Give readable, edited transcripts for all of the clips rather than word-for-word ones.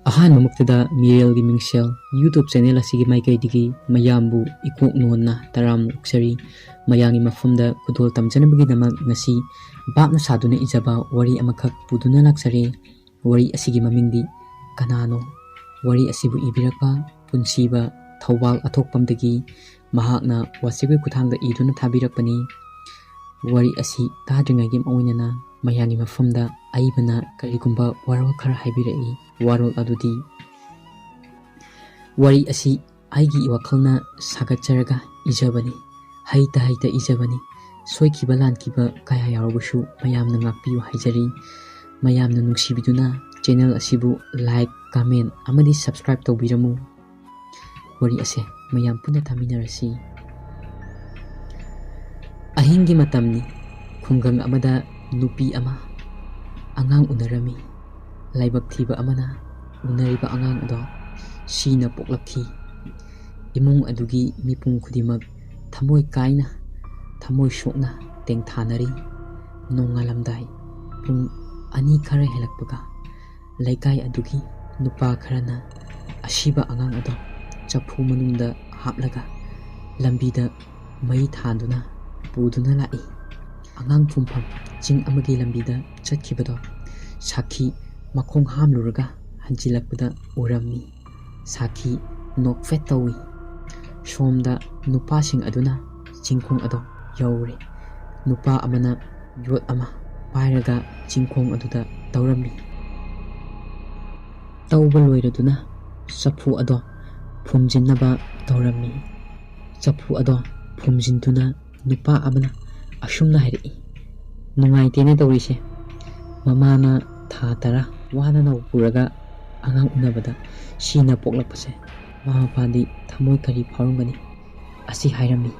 ꯑꯍꯥꯟꯕꯃꯛꯇꯗ ꯃꯤꯔꯦꯜꯒꯤ ꯃꯤꯡꯁꯦꯜ YouTube channel ꯑꯁꯤꯒꯤ ꯃꯥꯏꯀꯩꯗꯒꯤ ꯃꯌꯥꯝꯕꯨ ꯏꯀꯣꯛ ꯅꯣꯟꯅ ꯇꯔꯥꯝꯅ ꯑꯣꯛꯆꯔꯤ꯫ ꯃꯌꯥꯝꯒꯤ ꯃꯐꯝꯗ ꯈꯨꯗꯣꯜ ꯇꯝꯖꯅꯕꯒꯤꯗꯃꯛ ꯉꯁꯤ ꯚꯥꯞꯅ ꯁꯥꯗꯨꯅ ꯏꯖꯕ ꯋꯥꯔꯤ ꯑꯃꯈꯛ ꯄꯨꯗꯨꯅ ꯂꯥꯛꯆꯔꯦ꯫ ꯋꯥꯔꯤ ꯑꯁꯤꯒꯤ ꯃꯃꯤꯡꯗꯤ ꯀꯅꯥꯅꯣ? ꯋꯥꯔꯤ ꯑꯁꯤꯕꯨ ꯏꯕꯤꯔꯛꯄ ꯄꯨꯟꯁꯤꯕ ꯊꯧꯕꯥꯜ ꯑꯊꯣꯛꯄꯝꯗꯒꯤ ꯃꯍꯥꯛꯅ ꯋꯥꯆꯦꯞꯀꯤ ꯈꯨꯠꯊꯥꯡꯗ ꯏꯗꯨꯅ ꯊꯥꯕꯤꯔꯛꯄꯅꯤ꯫ ꯋꯥꯔꯤ ꯑꯁꯤ ꯇꯥꯗ꯭ꯔꯤꯉꯩꯒꯤ ꯑꯣꯏꯅꯅ ꯃꯌꯥꯝꯒꯤ ꯃꯐꯝꯗ ꯑꯏꯕꯅ ꯀꯔꯤꯒꯨꯝꯕ ꯋꯥꯔꯣꯜ ꯈꯔ ꯍꯥꯏꯕꯤꯔꯛꯏ꯫ ꯋꯥꯔꯣꯜ ꯑꯗꯨꯗꯤ ꯋꯥꯔꯤ ꯑꯁꯤ ꯑꯩꯒꯤ ꯋꯥꯈꯜꯅ ꯁꯥꯒꯠꯆꯔꯒ ꯏꯖꯕꯅꯤ, ꯍꯩꯇ ꯏꯖꯕꯅꯤ꯫ ꯁꯣꯏꯈꯤꯕ ꯂꯥꯟꯈꯤꯕ ꯀꯌꯥ ꯌꯥꯎꯔꯕꯁꯨ ꯃꯌꯥꯝꯅ ꯉꯥꯛꯄꯤꯌꯨ ꯍꯥꯏꯖꯔꯤ꯫ ꯃꯌꯥꯝꯅ ꯅꯨꯡꯁꯤꯕꯤꯗꯨꯅ ꯆꯦꯅꯦꯜ ꯑꯁꯤꯕꯨ ꯂꯥꯏꯛ, ꯀꯃꯦꯟ ꯑꯃꯗꯤ ꯁꯕꯁꯀ꯭ꯔꯥꯏꯕ ꯇꯧꯕꯤꯔꯝꯃꯨ꯫ ꯋꯥꯔꯤ ꯑꯁꯤ ꯃꯌꯥꯝ ꯄꯨꯟꯅ ꯇꯥꯃꯤꯟꯅꯔꯁꯤ꯫ ꯑꯍꯤꯡꯒꯤ ꯃꯇꯝꯅꯤ꯫ ꯈꯨꯡꯒꯪ ꯑꯃꯗ ꯅꯨꯄꯤ ꯑꯃ ꯑꯉꯥꯡ ꯎꯅꯔꯝꯃꯤ꯫ ꯂꯥꯏꯕꯛ ꯊꯤꯕ ꯑꯃꯅ ꯎꯅꯔꯤꯕ ꯑꯉꯥꯡ ꯑꯗꯣ ꯁꯤꯅ ꯄꯣꯛꯂꯛꯈꯤ꯫ ꯏꯃꯨꯡ ꯑꯗꯨꯒꯤ ꯃꯤꯄꯨꯝ ꯈꯨꯗꯤꯡꯃꯛ ꯊꯃꯣꯏ ꯀꯥꯏꯅ, ꯊꯃꯣꯏ ꯁꯣꯛꯅ ꯇꯦꯡꯊꯥꯅꯔꯤ꯫ ꯅꯣꯡꯉꯥꯜꯂꯝꯗꯥꯏ ꯄꯨꯡ 2 ꯈꯔ ꯍꯦꯜꯂꯛꯄꯒ ꯂꯩꯀꯥꯏ ꯑꯗꯨꯒꯤ ꯅꯨꯄꯥ ꯈꯔꯅ ꯑꯁꯤꯕ ꯑꯉꯥꯡ ꯑꯗꯣ ꯆꯐꯨ ꯃꯅꯨꯡꯗ ꯍꯥꯞꯂꯒ ꯂꯝꯕꯤꯗ ꯃꯩ ꯊꯥꯟꯗꯨꯅ ꯄꯨꯗꯨꯅ ꯂꯥꯛꯏ꯫ ꯑꯉꯥꯡ ꯐꯨꯝꯐꯝ ꯆꯤꯡ ꯑꯃꯒꯤ ꯂꯝꯕꯤꯗ ꯆꯠꯈꯤꯕꯗꯣ ꯁꯥꯈꯤ ꯃꯈꯣꯡ ꯍꯥꯝꯂꯨꯔꯒ ꯍꯟꯖꯤꯜꯂꯛꯄꯗ ꯎꯔꯝꯃꯤ꯫ ꯁꯥꯈꯤ ꯅꯣꯛꯐꯦꯠ ꯇꯧꯏ꯫ ꯁꯣꯝꯗ ꯅꯨꯄꯥꯁꯤꯡ ꯑꯗꯨꯅ ꯆꯤꯡꯈꯣꯡ ꯑꯗꯣ ꯌꯧꯔꯦ꯫ ꯅꯨꯄꯥ ꯑꯃꯅ ꯌꯣꯠ ꯑꯃ ꯄꯥꯏꯔꯒ ꯆꯤꯡꯈꯣꯡ ꯑꯗꯨꯗ ꯇꯧꯔꯝꯃꯤ꯫ ꯇꯧꯕ ꯂꯣꯏꯔꯗꯨꯅ ꯆꯐꯨ ꯑꯗꯣ ꯐꯨꯝꯖꯤꯟꯅꯕ ꯇꯧꯔꯝꯃꯤ꯫ ꯆꯐꯨ ꯑꯗꯣ ꯐꯨꯝꯖꯤꯟꯗꯨꯅ ꯅꯨꯄꯥ ꯑꯃꯅ ꯑꯁꯨꯝꯅ ꯍꯥꯏꯔꯛꯏ, "ꯅꯨꯡꯉꯥꯏꯇꯦꯅꯦ ꯇꯧꯔꯤꯁꯦ꯫ ꯃꯃꯥꯅ ꯊꯥ 10 ꯋꯥꯅ ꯅꯧ ꯄꯨꯔꯒ ꯑꯉꯥꯡ ꯎꯅꯕꯗ ꯁꯤꯅ ꯄꯣꯛꯂꯛꯄꯁꯦ ꯃꯃꯥ ꯃꯄꯥꯗꯤ ꯊꯃꯣꯏ ꯀꯔꯤ ꯐꯥꯎꯔꯝꯒꯅꯤ?" ꯑꯁꯤ ꯍꯥꯏꯔꯝꯃꯤ꯫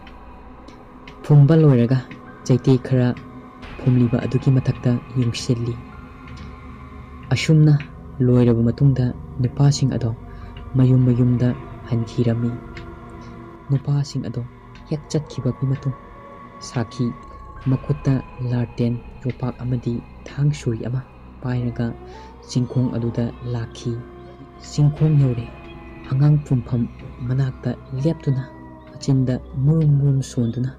ꯐꯨꯝꯕ ꯂꯣꯏꯔꯒ ꯆꯩꯇꯦꯛ ꯈꯔ ꯐꯨꯝꯂꯤꯕ ꯑꯗꯨꯒꯤ ꯃꯊꯛꯇ ꯌꯨꯡꯁꯤꯜꯂꯤ꯫ ꯑꯁꯨꯝꯅ ꯂꯣꯏꯔꯕ ꯃꯇꯨꯡꯗ ꯅꯨꯄꯥꯁꯤꯡ ꯑꯗꯣ ꯃꯌꯨꯝ ꯃꯌꯨꯝꯗ ꯍꯟꯈꯤꯔꯝꯃꯤ꯫ ꯅꯨꯄꯥꯁꯤꯡ ꯑꯗꯣ ꯍꯦꯛ ꯆꯠꯈꯤꯕꯒꯤ ꯃꯇꯨꯡ ꯁꯥꯈꯤ ꯃꯈꯨꯠꯇ ꯂꯥꯔꯇꯦꯟ ꯌꯣꯄꯥꯛ ꯑꯃꯗꯤ ꯊꯥꯡ ꯁꯨꯔꯤ ꯑꯃ ꯄꯥꯏꯔꯒ ꯆꯤꯡꯈꯣꯡ ꯑꯗꯨꯗ ꯂꯥꯛꯈꯤ꯫ ꯆꯤꯡꯈꯣꯡ ꯌꯧꯔꯦ꯫ ꯑꯉꯥꯡ ꯐꯨꯝꯐꯝ ꯃꯅꯥꯛꯇ ꯂꯦꯞꯇꯨꯅ ꯃꯆꯤꯟꯗ ꯃꯨꯔꯨꯝ ꯃꯨꯔꯨꯝ ꯁꯣꯟꯗꯨꯅ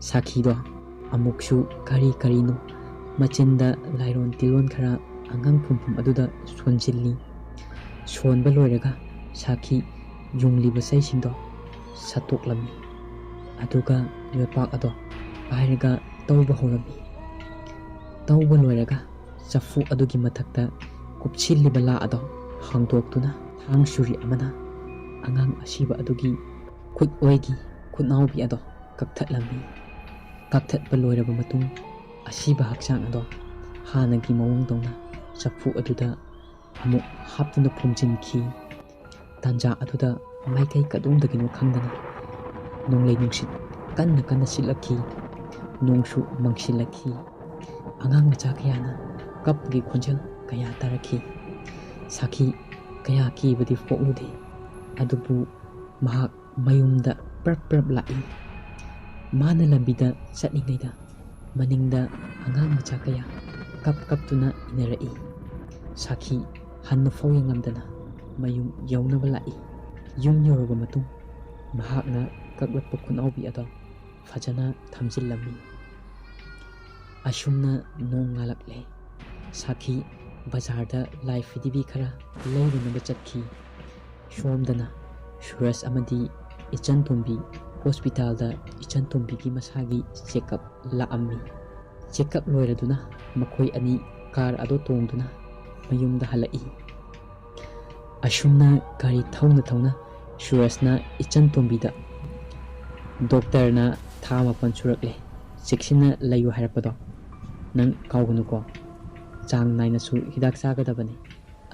ꯁꯥꯈꯤꯗꯣ ꯑꯃꯨꯛꯁꯨ ꯀꯔꯤꯅꯣ ꯃꯆꯤꯟꯗ ꯂꯥꯏꯔꯣꯟ ꯇꯤꯜꯂꯣꯟ ꯈꯔ ꯑꯉꯥꯡ ꯐꯨꯝꯐꯝ ꯑꯗꯨꯗ ꯁꯣꯟꯖꯤꯜꯂꯤ꯫ ꯁꯣꯟꯕ ꯂꯣꯏꯔꯒ ꯁꯥꯈꯤ ꯌꯨꯡꯂꯤꯕ ꯆꯩꯁꯤꯡꯗꯣ ꯁꯠꯇꯣꯛꯂꯝꯃꯤ꯫ ꯑꯗꯨꯒ ꯌꯣꯠꯄꯥꯛ ꯑꯗꯣ ꯄꯥꯏꯔꯒ ꯇꯧꯕ ꯍꯧꯔꯝꯃꯤ꯫ ꯇꯧꯕ ꯂꯣꯏꯔꯒ ꯆꯐꯨ ꯑꯗꯨꯒꯤ ꯃꯊꯛꯇ ꯀꯨꯞꯁꯤꯜꯂꯤꯕ ꯂꯥ ꯑꯗꯣ ꯍꯥꯡꯗꯣꯛꯇꯨꯅ ꯊꯥꯡ ꯁꯨꯔꯤ ꯑꯃꯅ ꯑꯉꯥꯡ ꯑꯁꯤꯕ ꯑꯗꯨꯒꯤ ꯈꯨꯠꯑꯣꯏꯒꯤ ꯈꯨꯠꯅꯥꯎꯕꯤ ꯑꯗꯣ ꯀꯛꯊꯠꯂꯝꯃꯤ꯫ ꯀꯛꯊꯠꯄ ꯂꯣꯏꯔꯕ ꯃꯇꯨꯡ ꯑꯁꯤꯕ ꯍꯛꯆꯥꯡ ꯑꯗꯣ ꯍꯥꯟꯅꯒꯤ ꯃꯑꯣꯡꯗꯧꯅ ꯆꯐꯨ ꯑꯗꯨꯗ ꯑꯃꯨꯛ ꯍꯥꯞꯇꯨꯅ ꯐꯨꯝꯖꯤꯟꯈꯤ꯫ ꯇꯥꯟꯖꯥ ꯑꯗꯨꯗ ꯃꯥꯏꯀꯩ ꯀꯗꯣꯝꯗꯒꯤꯅꯣ ꯈꯪꯗꯅ ꯅꯣꯡꯂꯩ ꯅꯨꯡꯁꯤꯠ ꯀꯟꯅ ꯁꯤꯠꯂꯛꯈꯤ꯫ ꯅꯣꯡꯁꯨ ꯃꯪꯁꯤꯜꯂꯛꯈꯤ꯫ ꯑꯉꯥꯡ ꯃꯆꯥ ꯀꯌꯥꯅ ꯀꯞꯄꯒꯤ ꯈꯣꯟꯖꯦꯜ ꯀꯌꯥ ꯇꯥꯔꯛꯈꯤ꯫ ꯁꯥꯈꯤ ꯀꯌꯥ ꯀꯤꯕꯗꯤ ꯄꯣꯛꯂꯨꯗꯦ, ꯑꯗꯨꯕꯨ ꯃꯍꯥꯛ ꯃꯌꯨꯝꯗ ꯄ꯭ꯔꯞ ꯂꯥꯛꯏ꯫ ꯃꯥꯅ ꯂꯝꯕꯤꯗ ꯆꯠꯂꯤꯉꯩꯗ ꯃꯅꯤꯡꯗ ꯑꯉꯥꯡ ꯃꯆꯥ ꯀꯌꯥ ꯀꯞꯇꯨꯅ ꯏꯟꯅꯔꯛꯏ꯫ ꯁꯥꯈꯤ ꯍꯟꯅ ꯐꯥꯎ ꯌꯦꯡꯉꯝꯗꯅ ꯃꯌꯨꯝ ꯌꯧꯅꯕ ꯂꯥꯛꯏ꯫ ꯌꯨꯝ ꯌꯧꯔꯕ ꯃꯇꯨꯡ ꯃꯍꯥꯛꯅ ꯀꯛꯂꯛꯄ ꯈꯨꯠꯅꯥꯎꯕꯤ ꯑꯗꯣ ꯐꯖꯅ ꯊꯝꯖꯤꯜꯂꯝꯃꯤ꯫ ꯑꯁꯨꯝꯅ ꯅꯣꯡ ꯉꯥꯜꯂꯛꯂꯦ꯫ ꯁꯥꯈꯤ ꯕꯖꯥꯔꯗ ꯂꯥꯏ ꯐꯤꯗꯤꯕꯤ ꯈꯔ ꯂꯩꯔꯨꯅꯕ ꯆꯠꯈꯤ꯫ ꯁꯣꯝꯗꯅ ꯁꯨꯔꯖ ꯑꯃꯗꯤ ꯏꯆꯟꯇꯣꯝꯕꯤ ꯍꯣꯁꯄꯤꯇꯥꯜꯗ ꯏꯆꯟꯇꯣꯝꯕꯤꯒꯤ ꯃꯁꯥꯒꯤ ꯆꯦꯛꯑꯞ ꯂꯥꯛꯑꯝꯃꯤ꯫ ꯆꯦꯛꯑꯞ ꯂꯣꯏꯔꯗꯨꯅ ꯃꯈꯣꯏ ꯑꯅꯤ ꯀꯥꯔ ꯑꯗꯣ ꯇꯣꯡꯗꯨꯅ ꯃꯌꯨꯝꯗ ꯍꯜꯂꯛꯏ꯫ ꯑꯁꯨꯝꯅ ꯒꯥꯔꯤ ꯊꯧꯅ ꯁꯨꯔꯖꯅ ꯏꯆꯟꯇꯣꯝꯕꯤꯗ, "ꯗꯣꯛꯇꯔꯅ ꯊꯥ 9 ꯁꯨꯔꯛꯂꯦ ꯆꯦꯛꯁꯤꯟꯅ ꯂꯩꯌꯨ ꯍꯥꯏꯔꯛꯄꯗꯣ ꯅꯪ ꯀꯥꯎꯒꯅꯨꯀꯣ꯫ ꯆꯥꯡ ꯅꯥꯏꯅꯁꯨ ꯍꯤꯗꯥꯛ ꯆꯥꯒꯗꯕꯅꯤ꯫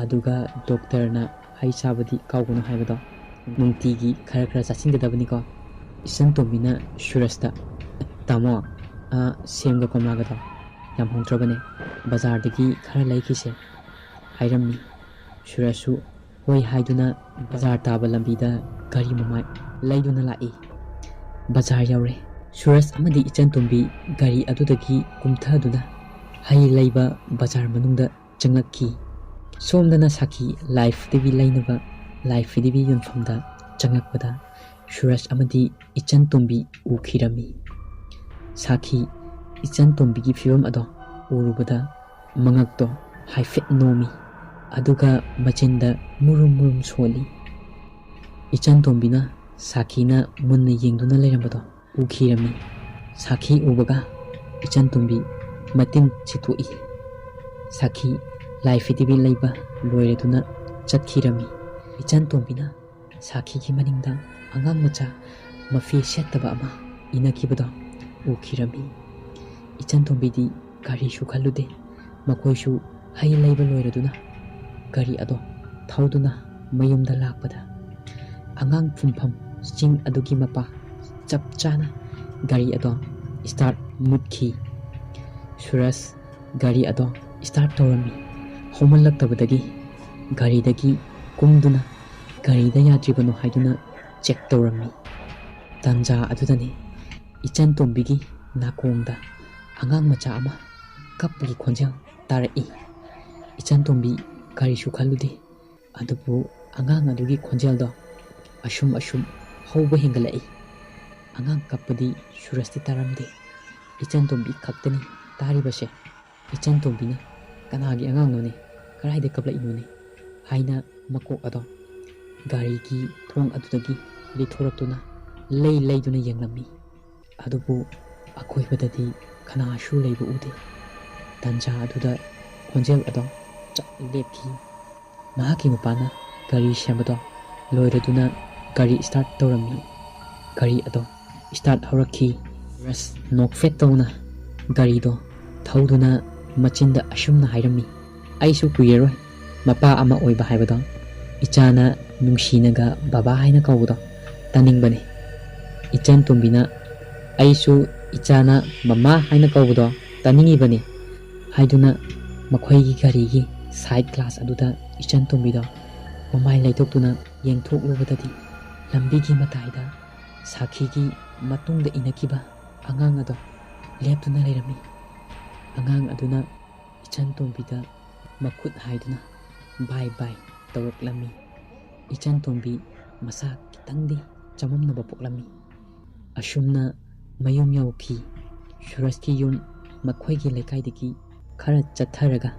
ꯑꯗꯨꯒ ꯗꯣꯛꯇꯔꯅ ꯍꯩ ꯆꯥꯕꯗꯤ ꯀꯥꯎꯒꯅꯨ ꯍꯥꯏꯕꯗꯣ ꯅꯨꯡꯇꯤꯒꯤ ꯈꯔ ꯆꯥꯁꯤꯟꯒꯗꯕꯅꯤꯀꯣ." ꯏꯆꯟꯇꯣꯝꯕꯤꯅ ꯁꯨꯔꯖꯇ, "ꯇꯥꯃꯣ, ꯁꯦꯝꯒ ꯀꯣꯝꯂꯥꯒꯗꯣ ꯌꯥꯝ ꯍꯣꯡꯗ꯭ꯔꯕꯅꯦ, ꯕꯖꯥꯔꯗꯒꯤꯈꯔ ꯂꯩꯈꯤꯁꯦ" ꯍꯥꯏꯔꯝꯃꯤ꯫ ꯁꯨꯔꯖꯁꯨ ꯍꯣꯏ ꯍꯥꯏꯗꯨꯅ ꯕꯖꯥꯔ ꯇꯥꯕ ꯂꯝꯕꯤꯗ ꯒꯥꯔꯤ ꯃꯃꯥꯏ ꯂꯩꯗꯨꯅ ꯂꯥꯛꯏ꯫ ꯕꯖꯥꯔ ꯌꯧꯔꯦ꯫ ꯁꯨꯔꯖ ꯑꯃꯗꯤ ꯏꯆꯟꯇꯣꯝꯕꯤ ꯒꯥꯔꯤ ꯑꯗꯨꯗꯒꯤ ꯀꯨꯝꯊꯗꯨꯅ ꯍꯩ ꯂꯩꯕ ꯕꯖꯥꯔ ꯃꯅꯨꯡꯗ ꯆꯪꯂꯛꯈꯤ꯫ ꯁꯣꯝꯗꯅ ꯁꯥꯈꯤ ꯂꯥꯏꯐ ꯇꯤꯚꯤ ꯂꯩꯅꯕ ꯂꯥꯏꯐ ꯇꯤꯚꯤ ꯌꯣꯟꯐꯝꯗ ꯆꯪꯂꯛꯄꯗ ꯁꯨꯔꯖ ꯑꯃꯗꯤ ꯏꯆꯟ ꯇꯣꯝꯕꯤ ꯎꯈꯤꯔꯝꯃꯤ꯫ ꯁꯥꯈꯤ ꯏꯆꯟ ꯇꯣꯝꯕꯤꯒꯤ ꯐꯤꯕꯝ ꯑꯗꯣ ꯎꯔꯨꯕꯗ ꯃꯉꯛꯇꯣ ꯍꯥꯏꯐꯦꯠ ꯅꯣꯝꯃꯤ, ꯑꯗꯨꯒ ꯃꯆꯤꯟꯗ ꯃꯨꯔꯨꯝ ꯃꯨꯔꯨꯝ ꯁꯣꯜꯂꯤ꯫ ꯏꯆꯟ ꯇꯣꯝꯕꯤꯅ ꯁꯥꯈꯤꯅ ꯃꯨꯟꯅ ꯌꯦꯡꯗꯨꯅ ꯂꯩꯔꯝꯕꯗꯣ ꯎꯈꯤꯔꯝꯃꯤ꯫ ꯁꯥꯈꯤ ꯎꯕꯒ ꯏꯆꯟ ꯇꯣꯝꯕꯤ ꯃꯇꯤꯟ ꯁꯤꯠꯇꯣꯛꯏ꯫ ꯁꯥꯈꯤ ꯂꯥꯏꯐ ꯇꯤꯚꯤ ꯂꯩꯕ ꯂꯣꯏꯔꯗꯨꯅ ꯆꯠꯈꯤꯔꯝꯃꯤ꯫ ꯏꯆꯟ ꯇꯣꯝꯕꯤꯅ ꯁꯥꯈꯤꯒꯤ ꯃꯅꯤꯡꯗ ꯑꯉꯥꯡ ꯃꯆꯥ ꯃꯐꯤ ꯁꯦꯠꯇꯕ ꯑꯃ ꯏꯅꯈꯤꯕꯗꯣ ꯎꯈꯤꯔꯝꯃꯤ꯫ ꯏꯆꯟ ꯇꯣꯝꯕꯤꯗꯤ ꯀꯔꯤꯁꯨ ꯈꯜꯂꯨꯗꯦ꯫ ꯃꯈꯣꯏꯁꯨ ꯍꯩ ꯂꯩꯕ ꯂꯣꯏꯔꯗꯨꯅ ꯒꯥꯔꯤ ꯑꯗꯣ ꯊꯧꯗꯨꯅ ꯃꯌꯨꯝꯗ ꯂꯥꯛꯄꯗ ꯑꯉꯥꯡ ꯐꯨꯝꯐꯝ ꯆꯤꯡ ꯑꯗꯨꯒꯤ ꯃꯄꯥ ꯆꯞ ꯆꯥꯅ ꯒꯥꯔꯤ ꯑꯗꯣ ꯁ꯭ꯇꯥꯔꯠ ꯃꯨꯠꯈꯤ꯫ ꯁꯨꯔꯖ ꯒꯥꯔꯤ ꯑꯗꯣ ꯁ꯭ꯇꯥꯔꯠ ꯇꯧꯔꯝꯃꯤ꯫ ꯍꯧꯃꯜꯂꯛꯇꯕꯗꯒꯤ ꯒꯥꯔꯤꯗꯒꯤ ꯀꯨꯝꯗꯨꯅ ꯀꯔꯤꯗ ꯌꯥꯗ꯭ꯔꯤꯕꯅꯣ ꯍꯥꯏꯗꯨꯅ ꯆꯦꯛ ꯇꯧꯔꯝꯃꯤ꯫ ꯇꯥꯟꯖꯥ ꯑꯗꯨꯗꯅꯤ ꯏꯆꯟ ꯇꯣꯝꯕꯤꯒꯤ ꯅꯥꯀꯣꯡꯗ ꯑꯉꯥꯡ ꯃꯆꯥ ꯑꯃ ꯀꯞꯄꯒꯤ ꯈꯣꯟꯖꯦꯜ ꯇꯥꯔꯛꯏ꯫ ꯏꯆꯟ ꯇꯣꯝꯕꯤ ꯀꯔꯤꯁꯨ ꯈꯜꯂꯨꯗꯦ꯫ ꯑꯗꯨꯕꯨ ꯑꯉꯥꯡ ꯑꯗꯨꯒꯤ ꯈꯣꯟꯖꯦꯜꯗꯣ ꯑꯁꯨꯝ ꯍꯧꯕ ꯍꯦꯟꯒꯠꯂꯛꯏ꯫ ꯑꯉꯥꯡ ꯀꯞꯄꯗꯤ ꯁꯨꯔꯖꯇꯤ ꯇꯥꯔꯝꯗꯦ, ꯏꯆꯟ ꯇꯣꯝꯕꯤ ꯈꯛꯇꯅꯤ ꯇꯥꯔꯤꯕꯁꯦ꯫ ꯏꯆꯟ ꯇꯣꯝꯕꯤꯅ ꯀꯅꯥꯒꯤ ꯑꯉꯥꯡꯅꯣꯅꯦ, ꯀꯗꯥꯏꯗ ꯀꯞꯂꯛꯏꯅꯣꯅꯦ ꯍꯥꯏꯅ ꯃꯀꯣꯛ ꯑꯗꯣ ꯒꯥꯔꯤꯒꯤ ꯊꯣꯡ ꯑꯗꯨꯗꯒꯤ ꯂꯤꯊꯣꯔꯛꯇꯨꯅ ꯂꯩꯗꯨꯅ ꯌꯦꯡꯂꯝꯃꯤ꯫ ꯑꯗꯨꯕꯨ ꯑꯀꯣꯏꯕꯗꯗꯤ ꯀꯅꯥꯁꯨ ꯂꯩꯕ ꯎꯗꯦ꯫ ꯇꯥꯟꯖꯥ ꯑꯗꯨꯗ ꯈꯣꯟꯖꯦꯜ ꯑꯗꯣ ꯆꯞ ꯂꯦꯞꯈꯤ꯫ ꯃꯍꯥꯛꯀꯤ ꯅꯨꯄꯥꯅ ꯒꯥꯔꯤ ꯁꯦꯝꯕꯗꯣ ꯂꯣꯏꯔꯗꯨꯅ ꯒꯥꯔꯤ ꯁ꯭ꯇꯥꯔꯠ ꯇꯧꯔꯝꯃꯤ꯫ ꯒꯥꯔꯤ ꯑꯗꯣ ꯁ꯭ꯇꯥꯔꯠ ꯍꯧꯔꯛꯈꯤ꯫ ꯁꯨꯔꯖ ꯅꯣꯛꯐꯦꯠ ꯇꯧꯅ ꯒꯥꯔꯤꯗꯣ ꯊꯧꯗꯨꯅ ꯃꯆꯤꯟꯗ ꯑꯁꯨꯝꯅ ꯍꯥꯏꯔꯝꯃꯤ, ꯑꯩꯁꯨ ꯀꯨꯏꯔꯔꯣꯏ ꯃꯄꯥ ꯑꯃ ꯑꯣꯏꯕ ꯍꯥꯏꯕꯗꯣ, ꯏꯆꯥꯅ ꯅꯨꯡꯁꯤꯅꯒ ꯕꯕꯥ ꯍꯥꯏꯅ ꯀꯧꯕꯗꯣ ꯇꯥꯅꯤꯡꯕꯅꯦ꯫ ꯏꯆꯟ ꯇꯣꯝꯕꯤꯅ ꯑꯩꯁꯨ ꯏꯆꯥꯅ ꯃꯃꯥ ꯍꯥꯏꯅ ꯀꯧꯕꯗꯣ ꯇꯥꯅꯤꯡꯉꯤꯕꯅꯤ ꯍꯥꯏꯗꯨꯅ ꯃꯈꯣꯏꯒꯤ ꯒꯥꯔꯤꯒꯤ ꯁꯥꯏꯠ ꯒ꯭ꯂꯥꯁ ꯑꯗꯨꯗ ꯏꯆꯟ ꯇꯣꯝꯕꯤꯗꯣ ꯃꯃꯥꯏ ꯂꯩꯊꯣꯛꯇꯨꯅ ꯌꯦꯡꯊꯣꯛꯂꯨꯕꯗꯗꯤ ꯂꯝꯕꯤꯒꯤ ꯃꯇꯥꯏꯗ ꯁꯥꯈꯤꯒꯤ ꯃꯇꯨꯡꯗ ꯏꯅꯈꯤꯕ ꯑꯉꯥꯡ ꯑꯗꯣ ꯂꯦꯞꯇꯨꯅ ꯂꯩꯔꯝꯃꯤ꯫ ꯑꯉꯥꯡ ꯑꯗꯨꯅ ꯏꯆꯟ ꯇꯣꯝꯕꯤꯗ ꯃꯈꯨꯠ ꯍꯥꯏꯗꯨꯅ ꯕꯥꯏ ꯕꯥꯏ ꯇꯧꯔꯛꯂꯝꯃꯤ꯫ ꯏꯆꯟ ꯇꯣꯝꯕꯤ ꯃꯁꯥ ꯈꯤꯇꯪꯗꯤ ꯆꯃꯝꯅꯕ ꯄꯣꯛꯂꯝꯃꯤ꯫ ꯑꯁꯨꯝꯅ ꯃꯌꯨꯝ ꯌꯧꯈꯤ꯫ ꯁꯨꯔꯖꯀꯤ ꯌꯨꯝ ꯃꯈꯣꯏꯒꯤ ꯂꯩꯀꯥꯏꯗꯒꯤ ꯈꯔ ꯆꯠꯊꯔꯒ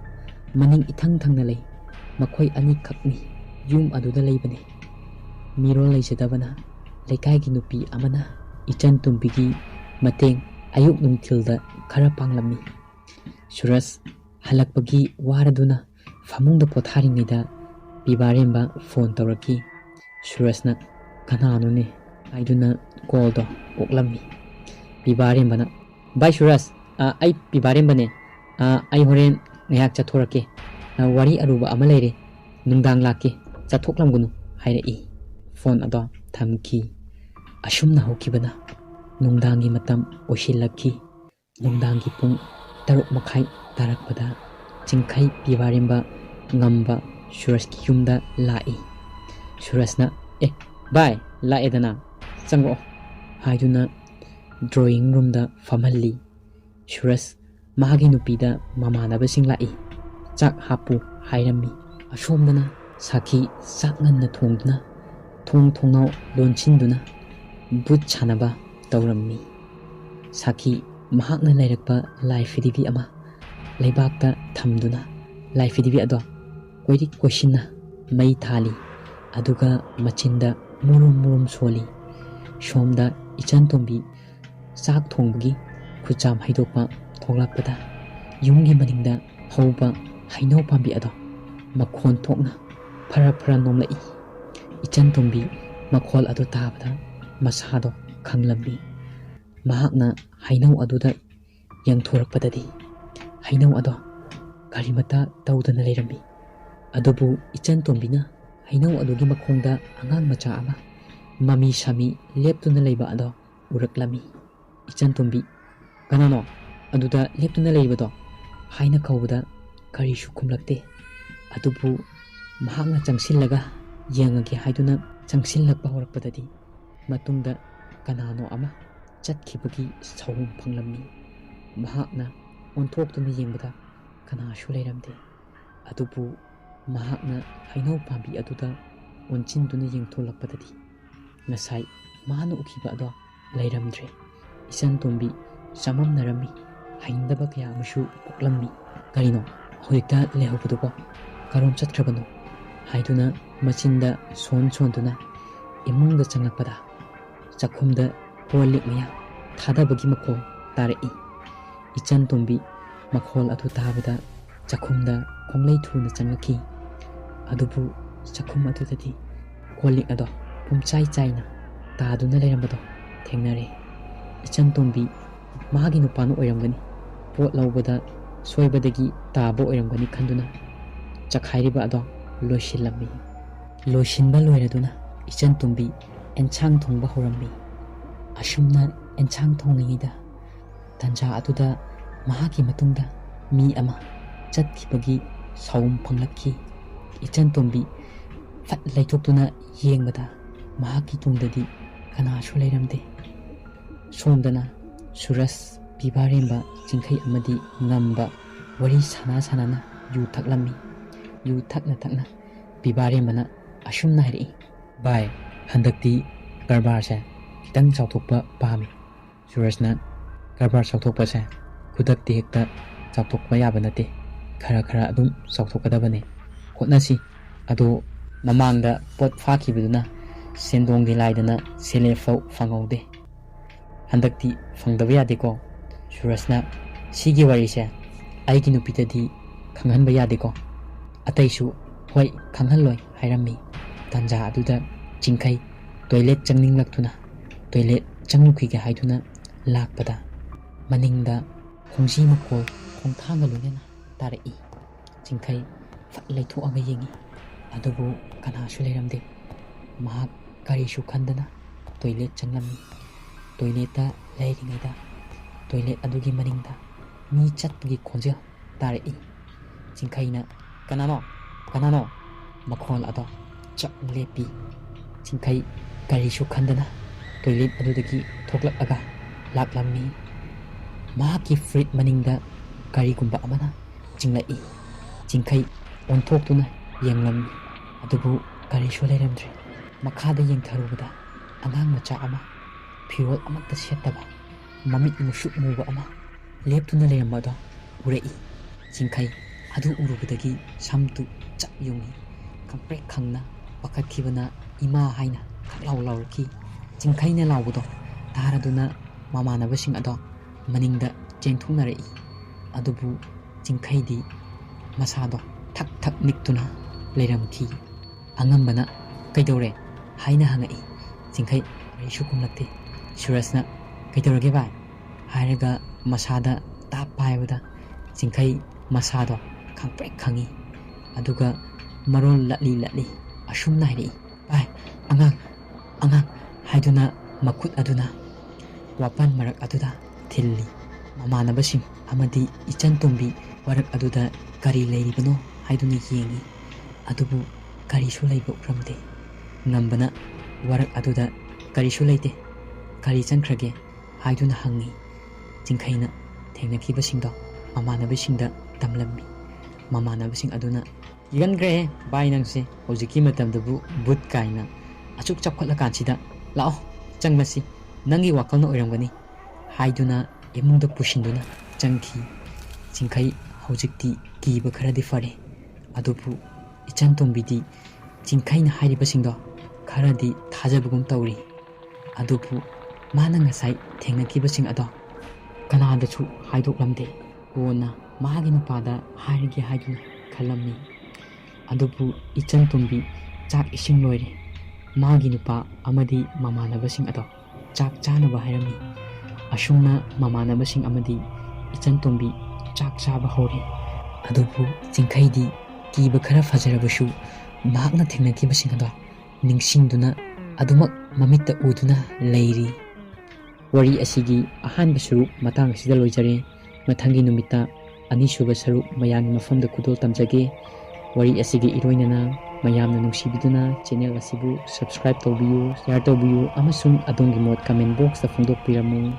ꯃꯅꯤꯡ ꯏꯊꯪ ꯊꯪꯅ ꯂꯩ꯫ ꯃꯈꯣꯏ ꯑꯅꯤꯈꯛꯅꯤ ꯌꯨꯝ ꯑꯗꯨꯗ ꯂꯩꯕꯅꯤ꯫ ꯃꯤꯔꯣꯜ ꯂꯩꯖꯗꯕꯅ ꯂꯩꯀꯥꯏꯒꯤ ꯅꯨꯄꯤ ꯑꯃꯅ ꯏꯆꯟ ꯇꯣꯝꯕꯤꯒꯤ ꯃꯇꯦꯡ ꯑꯌꯨꯛ ꯅꯨꯡꯊꯤꯜꯗ ꯈꯔ ꯄꯥꯡꯂꯝꯃꯤ꯫ ꯁꯨꯔꯖ ꯍꯜꯂꯛꯄꯒꯤ ꯋꯥꯔꯗꯨꯅ ꯐꯃꯨꯡꯗ ꯄꯣꯊꯥꯔꯤꯉꯩꯗ ꯄꯤꯕꯥꯔꯦꯝꯕ ꯐꯣꯟ ꯇꯧꯔꯛꯈꯤ꯫ ꯁꯨꯔꯖꯅ ꯀꯅꯥꯅꯣꯅꯦ ꯍꯥꯏꯗꯨꯅ ꯀꯣꯜꯗꯣ ꯑꯣꯛꯂꯝꯃꯤ꯫ ꯄꯤꯕꯥꯔꯦꯝꯕꯅ ꯚꯥꯏ ꯁꯨꯔꯖ, ꯑꯩ ꯄꯤꯕꯥꯔꯦꯝꯕꯅꯦ, ꯑꯩ ꯍꯣꯔꯦꯟ ꯉꯥꯏꯍꯥꯛ ꯆꯠꯊꯣꯔꯛꯀꯦ, ꯋꯥꯔꯤ ꯑꯔꯨꯕ ꯑꯃ ꯂꯩꯔꯦ, ꯅꯨꯡꯗꯥꯡ ꯂꯥꯛꯀꯦ, ꯆꯠꯊꯣꯛꯂꯝꯒꯅꯨ ꯍꯥꯏꯔꯛꯏ꯫ ꯐꯣꯟ ꯑꯗꯣ ꯊꯝꯈꯤ꯫ ꯑꯁꯨꯝꯅ ꯍꯧꯈꯤꯕꯅ ꯅꯨꯡꯗꯥꯡꯒꯤ ꯃꯇꯝ ꯑꯣꯏꯁꯤꯜꯂꯛꯈꯤ꯫ ꯅꯨꯡꯗꯥꯡꯒꯤ ꯄꯨꯡ 6:30 ꯇꯥꯔꯛꯄꯗ ꯆꯤꯡꯈꯩ ꯄꯤꯕꯥꯔꯦꯝꯕ ꯉꯝꯕ ꯁꯨꯔꯖꯀꯤ ꯌꯨꯝꯗ ꯂꯥꯛꯏ꯫ ꯁꯨꯔꯖꯅ ꯚꯥꯏ ꯂꯥꯛꯑꯦꯗꯅ ꯆꯪꯉꯛꯑꯣ ꯍꯥꯏꯗꯨꯅ ꯗ꯭ꯔꯣꯌꯤꯡ ꯔꯨꯝꯗ ꯐꯝꯍꯜꯂꯤ꯫ ꯁꯨꯔꯖ ꯃꯥꯒꯤ ꯅꯨꯄꯤꯗ ꯃꯃꯥꯟꯅꯕꯁꯤꯡ ꯂꯥꯛꯏ, ꯆꯥꯛ ꯍꯥꯞꯄꯨ ꯍꯥꯏꯔꯝꯃꯤ꯫ ꯑꯁꯣꯝꯗꯅ ꯁꯥꯈꯤ ꯆꯥꯛ ꯉꯟꯅ ꯊꯣꯡꯗꯨꯅ ꯊꯣꯡ ꯊꯣꯡꯅꯥꯎ ꯂꯣꯟꯁꯤꯟꯗꯨꯅ ꯚꯨꯠ ꯁꯥꯟꯅꯕ ꯇꯧꯔꯝꯃꯤ꯫ ꯁꯥꯈꯤ ꯃꯍꯥꯛꯅ ꯂꯩꯔꯛꯄ ꯂꯥꯏꯐ ꯇꯤꯚꯤ ꯑꯃ ꯂꯩꯕꯥꯛꯇ ꯊꯝꯗꯨꯅ ꯂꯥꯏꯐ ꯇꯤꯚꯤ ꯑꯗꯣ ꯀꯣꯏꯔꯤꯛ ꯀꯣꯏꯁꯤꯟꯅ ꯃꯩ ꯊꯥꯜꯂꯤ, ꯑꯗꯨꯒ ꯃꯆꯤꯟꯗ ꯃꯨꯔꯨꯝ ꯃꯨꯔꯨꯝ ꯁꯣꯜꯂꯤ꯫ ꯁꯣꯝꯗ ꯏꯆꯟ ꯇꯣꯝꯕꯤ ꯆꯥꯛ ꯊꯣꯡꯕꯒꯤ ꯈꯨꯠꯆꯥꯝ ꯍꯩꯗꯣꯛꯄ ꯊꯣꯛꯂꯛꯄꯗ ꯌꯨꯝꯒꯤ ꯃꯅꯤꯡꯗ ꯍꯧꯕ ꯍꯩꯅꯧ ꯄꯥꯝꯕꯤ ꯑꯗꯣ ꯃꯈꯣꯟ ꯊꯣꯛꯅ ꯐꯔ ꯐꯔ ꯅꯣꯝꯂꯛꯏ꯫ ꯏꯆꯟ ꯇꯣꯝꯕꯤ ꯃꯈꯣꯜ ꯑꯗꯨ ꯇꯥꯕꯗ ꯃꯁꯥꯗꯣ ꯈꯪꯂꯝꯃꯤ꯫ ꯃꯍꯥꯛꯅ ꯍꯩꯅꯧ ꯑꯗꯨꯗ ꯌꯦꯡꯊꯣꯔꯛꯄꯗꯗꯤ ꯍꯩꯅꯧ ꯑꯗꯣ ꯀꯔꯤꯃꯠꯇ ꯇꯧꯗꯅ ꯂꯩꯔꯝꯃꯤ꯫ ꯑꯗꯨꯕꯨ ꯏꯆꯟ ꯇꯣꯝꯕꯤꯅ ꯍꯩꯅꯧ ꯑꯗꯨꯒꯤ ꯃꯈꯣꯡꯗ ꯑꯉꯥꯡ ꯃꯆꯥ ꯑꯃ ꯃꯃꯤ ꯁꯥꯃꯤ ꯂꯦꯞꯇꯨꯅ ꯂꯩꯕ ꯑꯗꯣ ꯎꯔꯛꯂꯝꯃꯤ꯫ ꯏꯆꯟ ꯇꯣꯝꯕꯤ ꯀꯅꯥꯅꯣ ꯑꯗꯨꯗ ꯂꯦꯞꯇꯨꯅ ꯂꯩꯕꯗꯣ ꯍꯥꯏꯅ ꯀꯧꯕꯗ ꯀꯔꯤꯁꯨ ꯈꯨꯝꯂꯛꯇꯦ꯫ ꯑꯗꯨꯕꯨ ꯃꯍꯥꯛꯅ ꯆꯪꯁꯤꯜꯂꯒ ꯌꯦꯡꯉꯒꯦ ꯍꯥꯏꯗꯨꯅ ꯆꯪꯁꯤꯜꯂꯛꯄ ꯍꯧꯔꯛꯄꯗꯗꯤ ꯃꯇꯨꯡꯗ ꯀꯅꯥꯅꯣ ꯑꯃ ꯆꯠꯈꯤꯕꯒꯤ ꯁꯍꯨꯝ ꯐꯪꯂꯝꯃꯤ꯫ ꯃꯍꯥꯛꯅ ꯑꯣꯟꯊꯣꯛꯇꯨꯅ ꯌꯦꯡꯕꯗ ꯀꯅꯥꯁꯨ ꯂꯩꯔꯝꯗꯦ꯫ ꯑꯗꯨꯕꯨ mahakna hainau pambi aduda onchinduna yengtholakpadadi ngasai mahana ukhiba ado lairamdre isan tombi samamnarami haindaba kaya amashu poklammi karino hoikta lehobuduko karom chatkrabano haiduna machinda sonduna imungda changlakpada chakhumda polik maya thadabagi makhol tarai ichan tombi makhol adu tabada chakhumda khonglei thuna changlaki adubu chakhum adudadi kolik ado pumchai chaina taduna leirambado thengnare ichan tombi mahagi nupanu oiramgani pot laubada soibadagi tabo oiramgani khanduna chakhairiba ado loisillammi loisinba loiraduna ichan tombi enchang thongba horammi asumna enchang thonglingida tanja aduda mahagi matungda mi ama chatkibagi saum phanglakki ichan tombi fat laithoktuna yengbada mahaki tungdadi kanasu leiramde somdana Suras bibaremba jingkai amadi ngamba wari sana yu thaklammi yu thakna bibarembana asumna hairi bai handakti karbar se kitang chauthokpa pami Surasna karbar chauthokpa se khudakti hekta chauthokpa yaba nate khara adum chauthokadabane hotnasi ado mamangda pot phakibuduna sendongdi laidana selefau fangaude handakti fangdaba yadeko Surasna sigi warise aigi nupitadi khanghanba yadeko ataisu hoi khanghanloi hairammi tanja aduda jingkai toilet changninglaktuna toilet changlukhiga haiduna lakpada maningda khongsi makol khongthanga loinena tarai jingkai fat laithoaga yengi adubu kanasu leiramde mahak karisu khandana toilet changlammi toileta leiringaida toilet adugi maningda mi chatpagi khonjel tarai jingkaina kanano makhol ado chak lepi jingkai karisu khandana toilet adudagi thoklakaga laklammi mahaki frit maningda karigumba amana jinglai jingkai onthokuna yenglammi adubu karisu leiramdre makhada yengtharubada angang macha ama फिरोल अमत सेटबा ममित मुसुक मुबा अमा लेप्तुना लेरमदा उरई जिंखै अदु उरुबदगी समतु चप योंगी कंप्रेक खंगना पखथिबना इमा हाइना खलाउ लाउरकी जिंखैना लाउबदो तारादुना ममानबसिंग अदो मनिंगदा चेंथुनरई अदुबु जिंखैदी मसादो थक थक निक्तुना लेरमकी अंगंबना कैदौरे हाइना हंगई जिंखै Risu कुमलक्ते Surasna kaidorage bai hairaga masada tap paibada jingkai masado khangprek khangi aduga marol latli asumna hairi bai angang haiduna makut aduna wapan marak aduda thilli mamanabasing amadi ichan tombi warak aduda kari leiribano haiduna yengi adubu kari su leiba uramde ngambana warak aduda kari su leite kari chankrage haiduna hangi jingkhaina thengnakibasingdo mamanabasingda tamlammi mamanabasing aduna yangre bai nangse hojiki matamdabu but kaina achuk chapkhatla kansida lao changmasi nangi wakalna oiramgani haiduna emungda pusinduna changki jingkhai hojikti kiba kharadi fare adubu ichan tombidi jingkhaina hairibasingdo kharadi thajabugum tawri adubu mana ngasai thengnakibasing ado kanadachu haidoklamde kona mahagi nupada hairige haiduna khalammi adubu ichan tombi chak ising loire magi nupa amadi mamanabasing ado chak chanaba hairami asumna mamanabasing amadi ichan tombi chak chaba hore adubu jingkhaidi kiba khara fajarabashu mahakna thengnakibasing ado ningsingduna adumak mamitta uduna leiri wari asigi ahanba suruk matang asida loijare mathangi numita anisuba saruk mayamni mafamda kudol tamjage wari asigi iroinana mayamna nungsibiduna channel asibu subscribe tawbiyu share tawbiyu amasung adongi mod comment box da phongdokpiramu